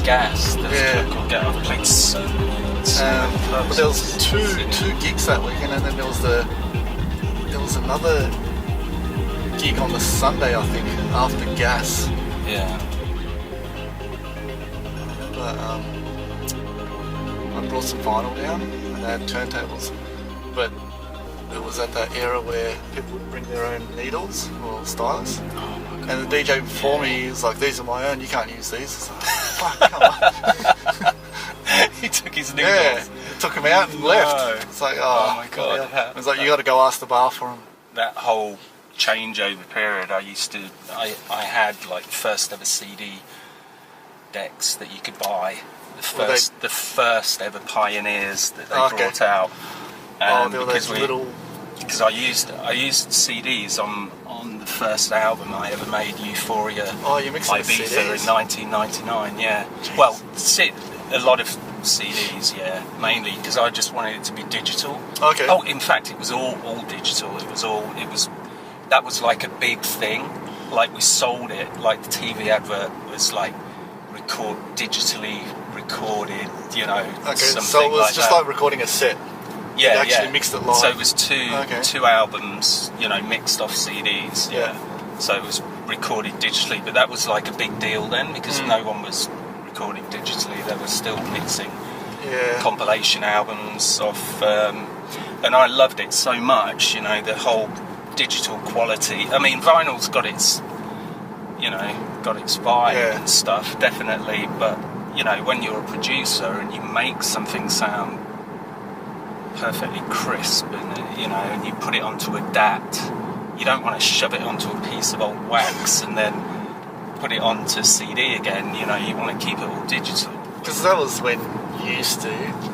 gas. There was a club called Gas. I've played so many but there was two gigs that weekend, and then there was another gig on the Sunday, I think, after Gas. Yeah. I brought some vinyl down and they had turntables, but it was at that era where people would bring their own needles or stylus. Oh my God. And the DJ before me was like, "These are my own, you can't use these." I was like, "Fuck, come on." He took his needles. Yeah, he took them out and left. It's like, oh my God. Yeah. It was like, you got to go ask the bar for them. That whole changeover period, I had like first ever CD decks that you could buy. The first ever Pioneers that they brought out. Because I used CDs on the first album I ever made, Euphoria. Oh, you mixed Ibiza CDs? in 1999. Yeah. Jeez. Well, a lot of CDs, yeah, mainly because I just wanted it to be digital. Okay. Oh, in fact, it was all digital. That was like a big thing. Like we sold it. Like the TV advert was like digitally recorded. You know. Okay. Something So it was like just that. like recording a set. Yeah, you actually mixed it live. So it was two albums, you know, mixed off CDs. Yeah. So it was recorded digitally, but that was like a big deal then because no one was recording digitally. They were still mixing compilation albums off, and I loved it so much. You know, the whole digital quality. I mean, vinyl's got its vibe and stuff, definitely. But you know, when you're a producer and you make something sound perfectly crisp, and and you put it onto a DAT, you don't want to shove it onto a piece of old wax and then put it onto CD again. You know, you want to keep it all digital. Because that was when you used to.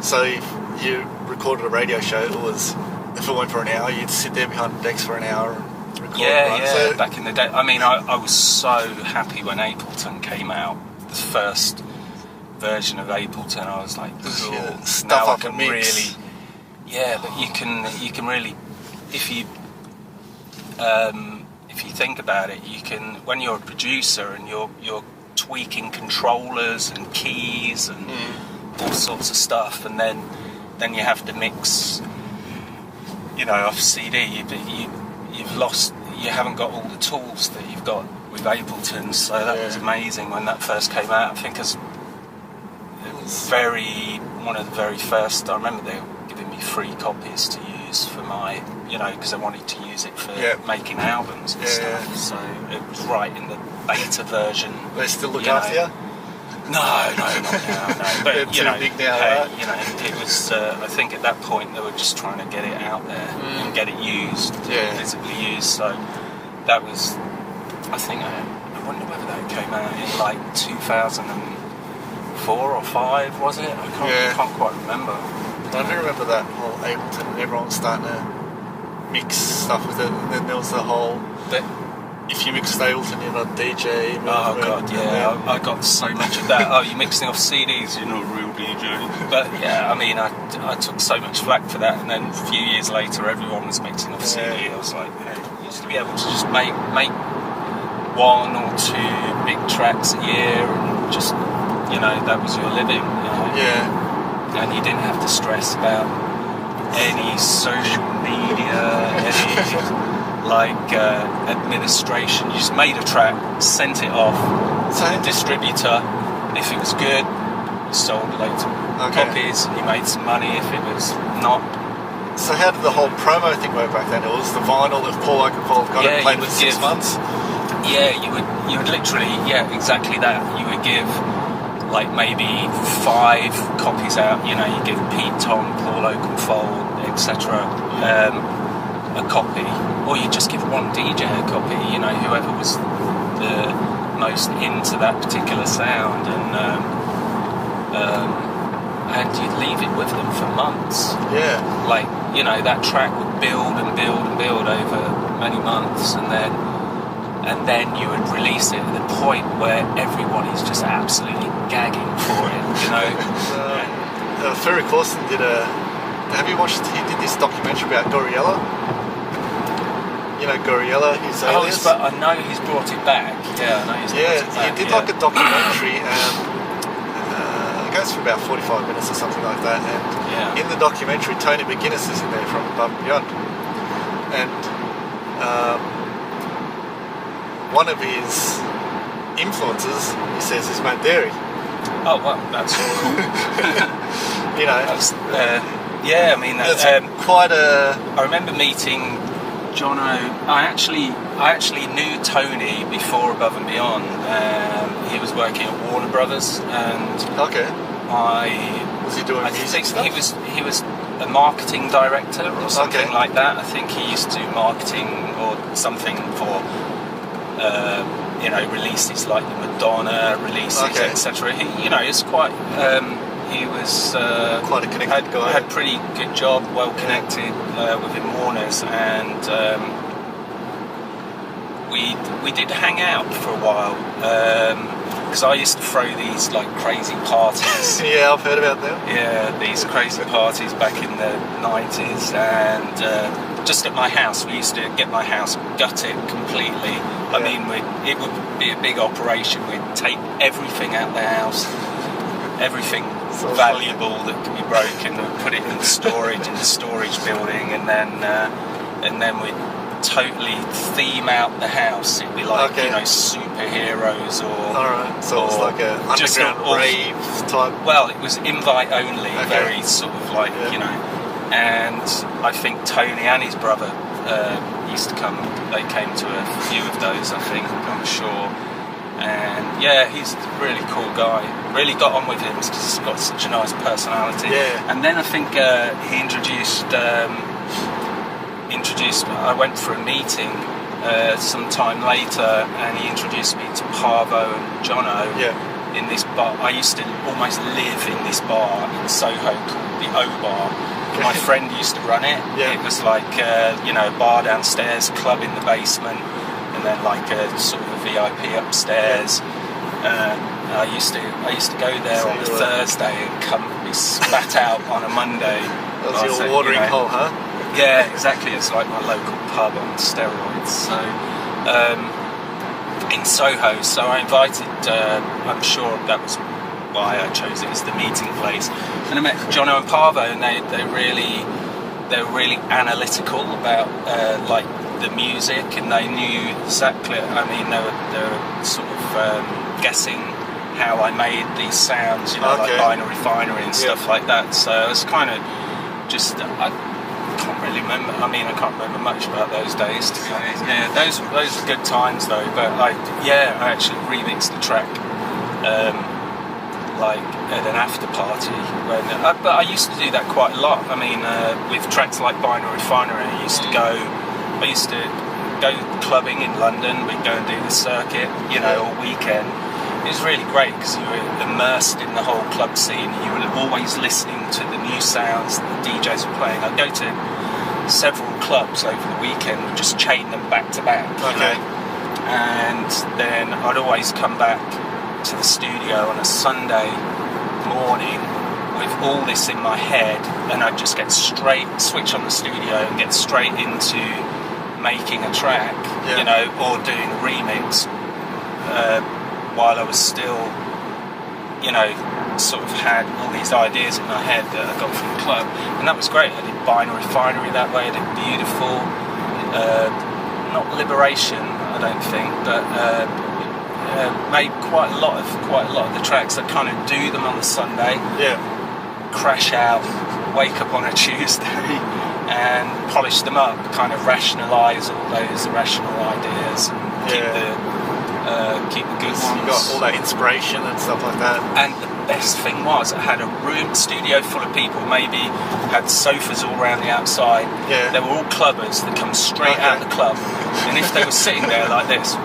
So if you recorded a radio show, if it went for an hour, you'd sit there behind the decks for an hour and record. So back in the day, I mean, I was so happy when Ableton came out, the first version of Ableton. I was like, cool. Now I can really. Yeah, but you can really, if you think about it, you can, when you're a producer and you're tweaking controllers and keys and all sorts of stuff, and then you have to mix, off CD. You haven't got all the tools that you've got with Ableton. So that was amazing when that first came out. I think it was one of the very first. I remember they were giving me free copies to use for my, because I wanted to use it for making albums and stuff. So it was right in the beta version. They still look after you? No, not now. No. But big now, right? It was. I think at that point they were just trying to get it out there and get it used, visibly used. So that was. I think I wonder whether that came out in like 2004 or 5, was it? I can't quite remember. I do remember that whole Ableton. Everyone was starting to mix stuff with it, and then there was the whole. If you mix Ableton, you're not a DJ. Oh god, yeah, I got so much of that. Oh, you're mixing off CDs, you're not a real DJ. But yeah, I mean, I took so much flack for that, and then a few years later, everyone was mixing off CD. I was like, hey, you used to be able to just make 1 or 2 big tracks a year, and just that was your living. Yeah. And you didn't have to stress about any social media, administration. You just made a track, sent it off to the distributor. If it was good, you sold later copies, and you made some money. If it was not. So how did the whole promo thing work back then? It was the vinyl. If Paul Oakenfold got it played for 6 months. Yeah, you would literally, exactly that. You would give like maybe 5 copies out. You give Pete Tong, Paul Oakenfold, etc. A copy, or you just give one DJ a copy, whoever was the most into that particular sound, and you'd leave it with them for months. Yeah. Like, that track would build and build and build over many months, and then you would release it at the point where everybody's just absolutely gagging for it, Ferry Corsten did have you watched, he did this documentary about Goriella? Goriella, his alias. But I know he's brought it back. Yeah, I know he's brought it back. He did like a documentary, goes for about 45 minutes or something like that. And Yeah. in the documentary, Tony McGuinness is in there from Above and Beyond. And one of his influences, he says, is Matt Darey. Oh, well, that's cool. You know, That's, yeah, I mean, that's quite a... I remember meeting Jono. I actually knew Tony before Above and Beyond. He was working at Warner Brothers, and Okay. I Was he doing music think stuff? he was a marketing director or something Okay. like that. I think he used to do marketing or something for releases like the Madonna releases, Okay. etc. He, it's quite. He was Quite a connected guy. Had pretty good job, well connected within Warner's, and we did hang out for a while because I used to throw these like crazy parties. Yeah, I've heard about them. Yeah, these crazy parties back in the 90s, and just at my house, we used to get my house gutted completely. I mean, it would be a big operation. We'd take everything out the house, everything So valuable that could be broken, we'd put it in storage in the storage building, and then we'd totally theme out the house. It'd be like superheroes or. Alright, so it was like a just underground rave type. Well, it was invite only, Okay. very sort of like and I think Tony and his brother used to come. They came to a few of those, I think, I'm sure. And yeah, he's a really cool guy. Really got on with him because he's got such a nice personality. Yeah. And then I think he introduced. I went for a meeting some time later, and he introduced me to Parvo and Jono. Yeah. In this bar, I used to almost live in this bar in Soho called the O Bar. Okay. My friend used to run it. Yeah. It was like a bar downstairs, club in the basement, and then like a sort of a VIP upstairs. I used to go there So on a you were- Thursday and come be spat out on a Monday. That was your watering hole, huh? Yeah, exactly. It's like my local pub on steroids. So in Soho, so I invited. I'm sure that was why I chose it as the meeting place. And I met Jono and Parvo, and they were really analytical about like the music, and they knew exactly. I mean, they were sort of guessing how I made these sounds, like Binary Refinery and stuff like that. So it was kind of just. I can't really remember. I mean, I can't remember much about those days, to be honest. Yeah, those were good times though. But I actually remixed the track, like at an after party. But I used to do that quite a lot. I mean, with tracks like Binary Refinery, I used to go clubbing in London. We'd go and do the circuit, all weekend. It was really great because you were immersed in the whole club scene. You were always listening to the new sounds that the DJs were playing. I'd go to several clubs over the weekend and just chain them back to back. And then I'd always come back to the studio on a Sunday morning with all this in my head, and I'd just switch on the studio and get straight into making a track, or doing a remix. While I was still, sort of had all these ideas in my head that I got from the club, and that was great. I did Binary Refinery that way. I did Beautiful, not Liberation, I don't think, but made quite a lot of the tracks. I kind of do them on the Sunday, crash out, wake up on a Tuesday, and polish them up. Kind of rationalise all those irrational ideas and keep the good ones. You got all that inspiration and stuff like that. And the best thing was, I had a studio full of people, maybe had sofas all around the outside. Yeah. They were all clubbers that come straight out of the club. And if they were sitting there like this,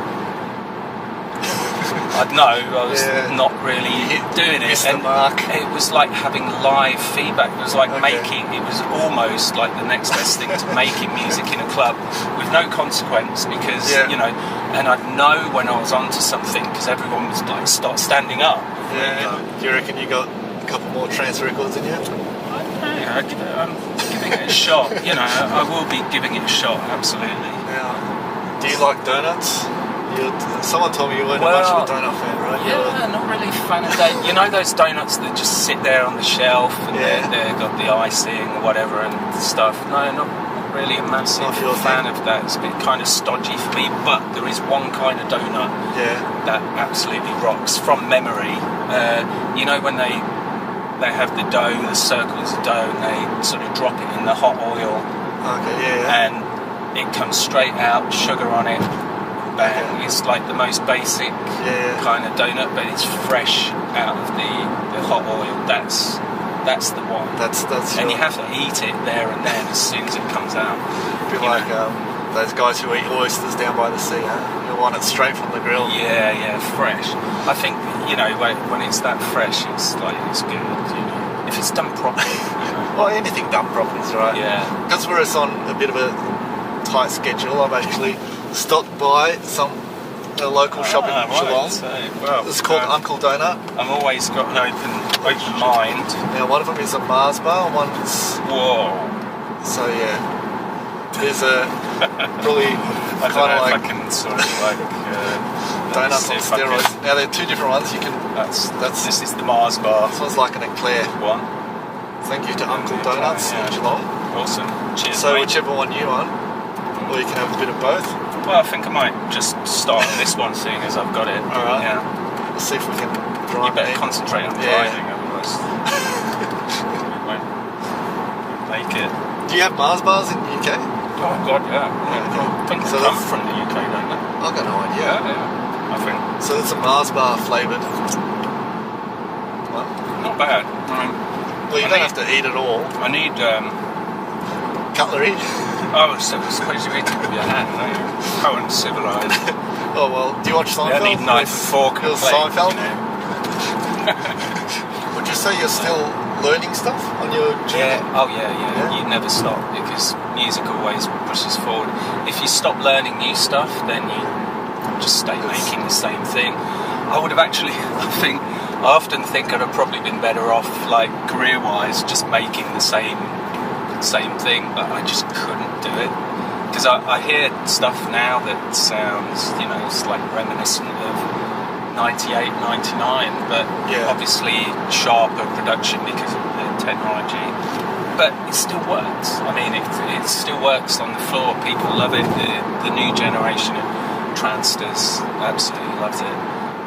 I'd know I was not really doing it. Missed the mark. It was like having live feedback. It was like it was almost like the next best thing to making music in a club with no consequence, because, and I'd know when I was onto something because everyone was like start standing up. Yeah. Do you reckon you got a couple more trance records in you? I'm giving it a shot. I will be giving it a shot, absolutely. Yeah. Do you like donuts? Someone told me you weren't much of a donut fan, right? Yeah, not really a fan of donuts. You know those donuts that just sit there on the shelf and they've got the icing or whatever and stuff? No, not really a massive fan of that. It's a bit kind of stodgy for me, but there is one kind of donut that absolutely rocks from memory. You know when they have the dough, the circles of dough, and they sort of drop it in the hot oil. Okay, and it comes straight out, sugar on it, bang. It's like the most basic kind of donut, but it's fresh out of the hot oil. That's the one. That's and you have to eat it there and then as soon as it comes out. A bit like those guys who eat oysters down by the sea, huh? You want it straight from the grill. Yeah, fresh. I think, you know, when it's that fresh, it's good, you know. If it's done properly, you know. Well, anything done properly is right. Yeah. Because we're on a bit of a tight schedule, I've actually stopped by a local shop in Geelong. It's called Uncle Doughnut. I've always got an open mind. Now, one of them is a Mars bar, one's... Whoa. So, yeah. There's a really I don't know if I can sort of donuts on steroids. Now, there are two different ones. You can... This is the Mars bar. This one's like an eclair. One. Thank you to Uncle Doughnuts in Geelong. Awesome. Cheers. So, mate. whichever one you want, or you can have a bit of both. Well, I think I might just start on this one, seeing as I've got it. All right. Yeah. Let's see if we can drive. You better concentrate on driving, otherwise we won't make it. Do you have Mars bars in the UK? Oh God, yeah. I think they come from the UK, don't they? I've got no idea. Yeah. I think. So it's a Mars bar flavoured. Not bad. Well, you don't have to eat it all. I need cutlery. Oh, so I suppose you eat it with your hand, don't you? How uncivilised. Oh well, do you watch Seinfeld? I need knife, fork, and plate. Seinfeld? You know. Would you say you're still learning stuff on your journey? Yeah. You never stop because music always pushes forward. If you stop learning new stuff, then you just stay making the same thing. I would have actually, I often think I'd have probably been better off, like career-wise, just making the same thing, but I just couldn't do it. Because I hear stuff now that sounds, you know, it's like reminiscent of 98, 99, but obviously sharper production because of the technology. But it still works. I mean, it still works on the floor. People love it. The new generation of transsters absolutely loves it.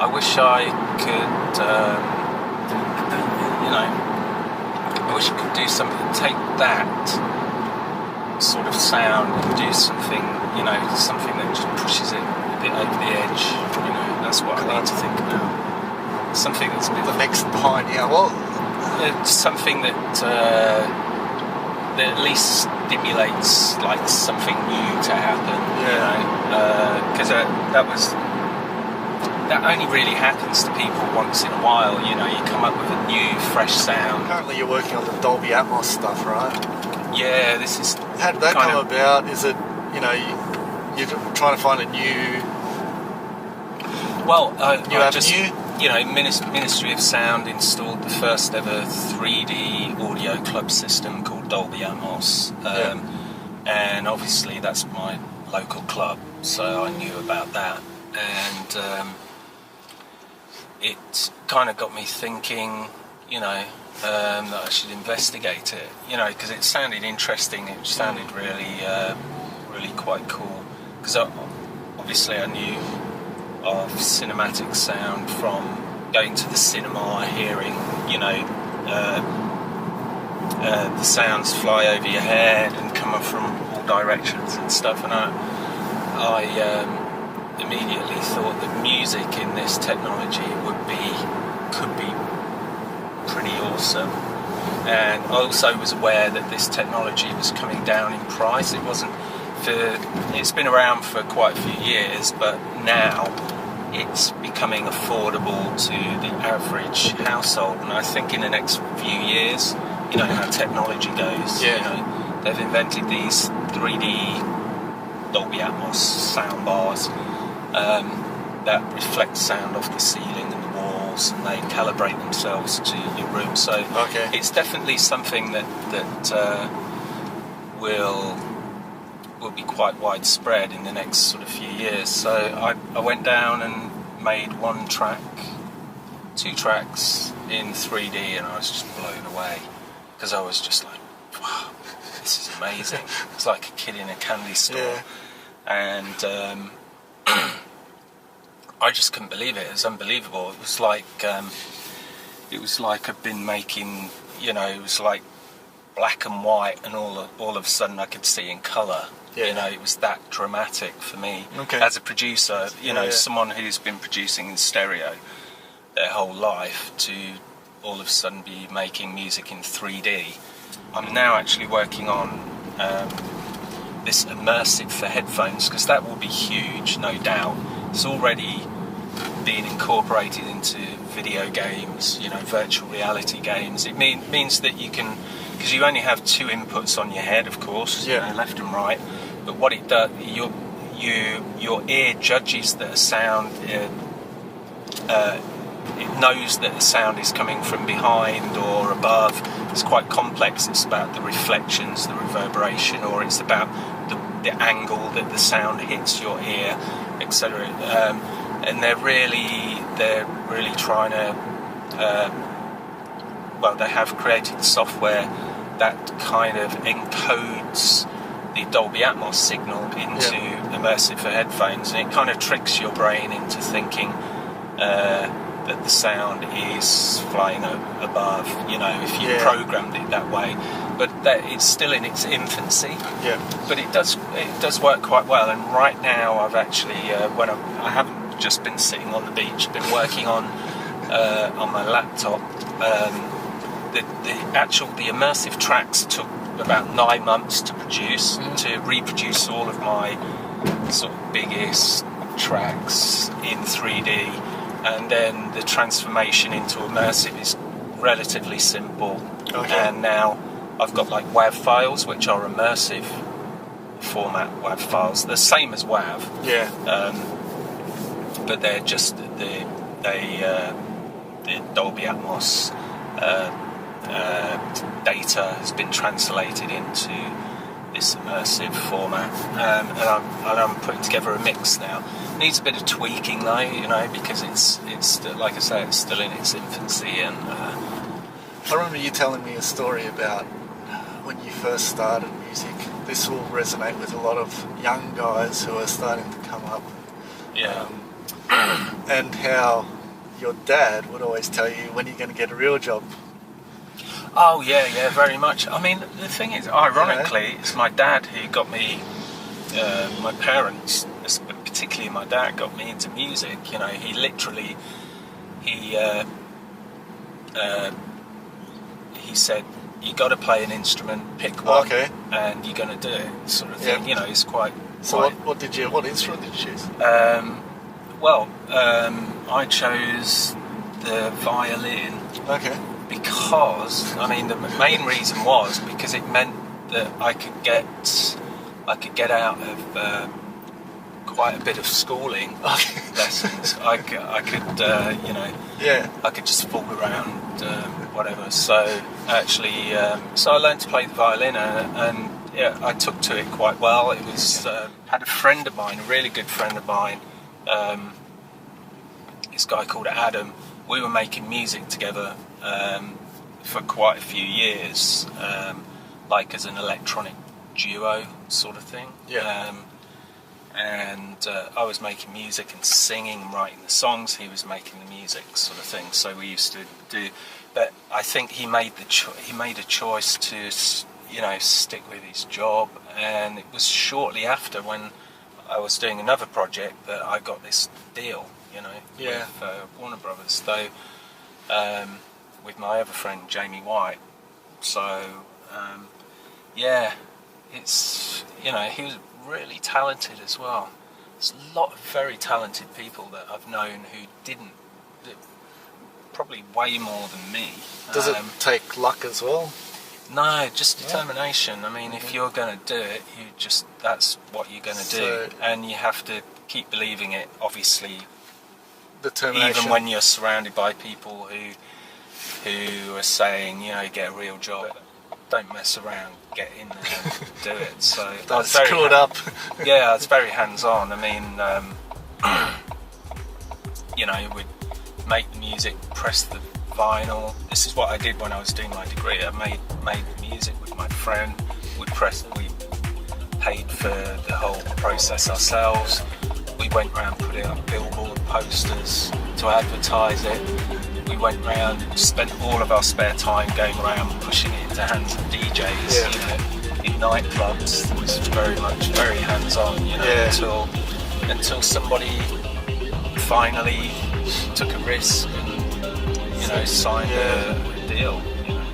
I wish I could, I wish I could do something, take that sort of sound and do something, you know, something that just pushes it a bit over the edge. You know, that's what I need to think about. Something that's a bit... The next pioneer, well... something that at least stimulates, like, something new to happen, you know, because that only really happens to people once in a while, you know, you come up with a new, fresh sound. Currently you're working on the Dolby Atmos stuff, right? Yeah, this is... How did that come about? Is it, you know, you're trying to find a new... Well, new avenue? Just, you know, Ministry of Sound installed the first ever 3D audio club system called Dolby Atmos. And obviously that's my local club, so I knew about that. And it kind of got me thinking, you know, that I should investigate it, you know, because it sounded interesting. It sounded really, really quite cool. Because obviously I knew of cinematic sound from going to the cinema, hearing, you know, the sounds fly over your head and come from all directions and stuff. And I immediately thought that music in this technology could be pretty awesome. And I also was aware that this technology was coming down in price. It's been around for quite a few years, but now it's becoming affordable to the average household. And I think in the next few years, you know how technology goes. You know, they've invented these 3D Dolby Atmos sound bars that reflect sound off the ceiling and the walls, and they calibrate themselves to your room. So it's definitely something that will will be quite widespread in the next sort of few years. So I went down and made 2 tracks in 3D, and I was just blown away, because I was just like, wow, this is amazing. It's like a kid in a candy store. Yeah. And I just couldn't believe it. It was unbelievable. It was like I'd been making, it was like black and white, and all of a sudden I could see in colour. Yeah. It was that dramatic for me. Okay. As a producer, someone who's been producing in stereo their whole life, to all of a sudden be making music in 3D. I'm now actually working on this immersive for headphones, because that will be huge, no doubt. It's already being incorporated into video games, virtual reality games. It means that you can, because you only have 2 inputs on your head, of course, left and right. But what it does, your ear judges that a sound. It knows that the sound is coming from behind or above. It's quite complex. It's about the reflections, the reverberation, or it's about the angle that the sound hits your ear, etc. And they're really trying to. They have created software that kind of encodes the Dolby Atmos signal into immersive for headphones, and it kind of tricks your brain into thinking that the sound is flying above, if you programmed it that way. But that it's still in its infancy. Yeah. But it does work quite well. And right now, I've actually I haven't just been sitting on the beach, been working on my laptop. The immersive tracks took about 9 months to produce, to reproduce all of my sort of biggest tracks in 3D, and then the transformation into immersive is relatively simple. Okay. And now I've got like WAV files, which are immersive format WAV files. They're the same as WAV. Yeah. But they're just the Dolby Atmos data has been translated into this immersive format, and I'm putting together a mix now. It needs a bit of tweaking though, because it's like I say, it's still in its infancy. And I remember you telling me a story about when you first started music. This will resonate with a lot of young guys who are starting to come up. Yeah. And how your dad would always tell you when you're going to get a real job. Oh yeah, very much. I mean, the thing is, ironically, it's my dad who got me. My parents, particularly my dad, got me into music. He literally, he said, "You got to play an instrument, pick one, and you're going to do it," sort of thing. Yeah. It's quite. So what instrument did you choose? I chose the violin. Okay. Because the main reason was because it meant that I could get out of quite a bit of schooling lessons. I could I could just fool around, whatever. So actually, I learned to play the violin, and I took to it quite well. It was had a friend of mine, a really good friend of mine. This guy called Adam. We were making music together for quite a few years, like as an electronic duo sort of thing. Yeah. And I was making music and singing and writing the songs. He was making the music, sort of thing. So we used to do. But I think he made a choice to stick with his job. And it was shortly after, when I was doing another project, that I got this deal. With Warner Brothers, though, with my other friend Jamie White. So, it's he was really talented as well. There's a lot of very talented people that I've known who didn't, probably way more than me. Does it take luck as well? No, just determination. If you're going to do it, that's what you're going to do, and you have to keep believing it. Obviously. Determination. Even when you're surrounded by people who are saying, get a real job. don't mess around, get in there and do it. So I was That's very caught up. Yeah, it's very hands-on. I mean, you know, we'd make the music, press the vinyl. This is what I did when I was doing my degree. I made music with my friend. We paid for the whole process ourselves. We went around putting up billboard posters to advertise it. We went around, spent all of our spare time going around pushing it into hands of DJs, you know, in nightclubs. It was very hands-on, you know, until somebody finally took a risk and, you know, signed a deal. You know.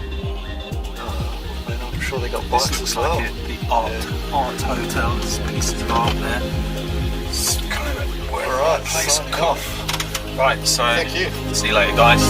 And I'm sure they got bikes as well. Like the art hotel, there's pieces of art there. It's kind of where Alright, place signing cool. off. Right, so Thank you. See you later, guys.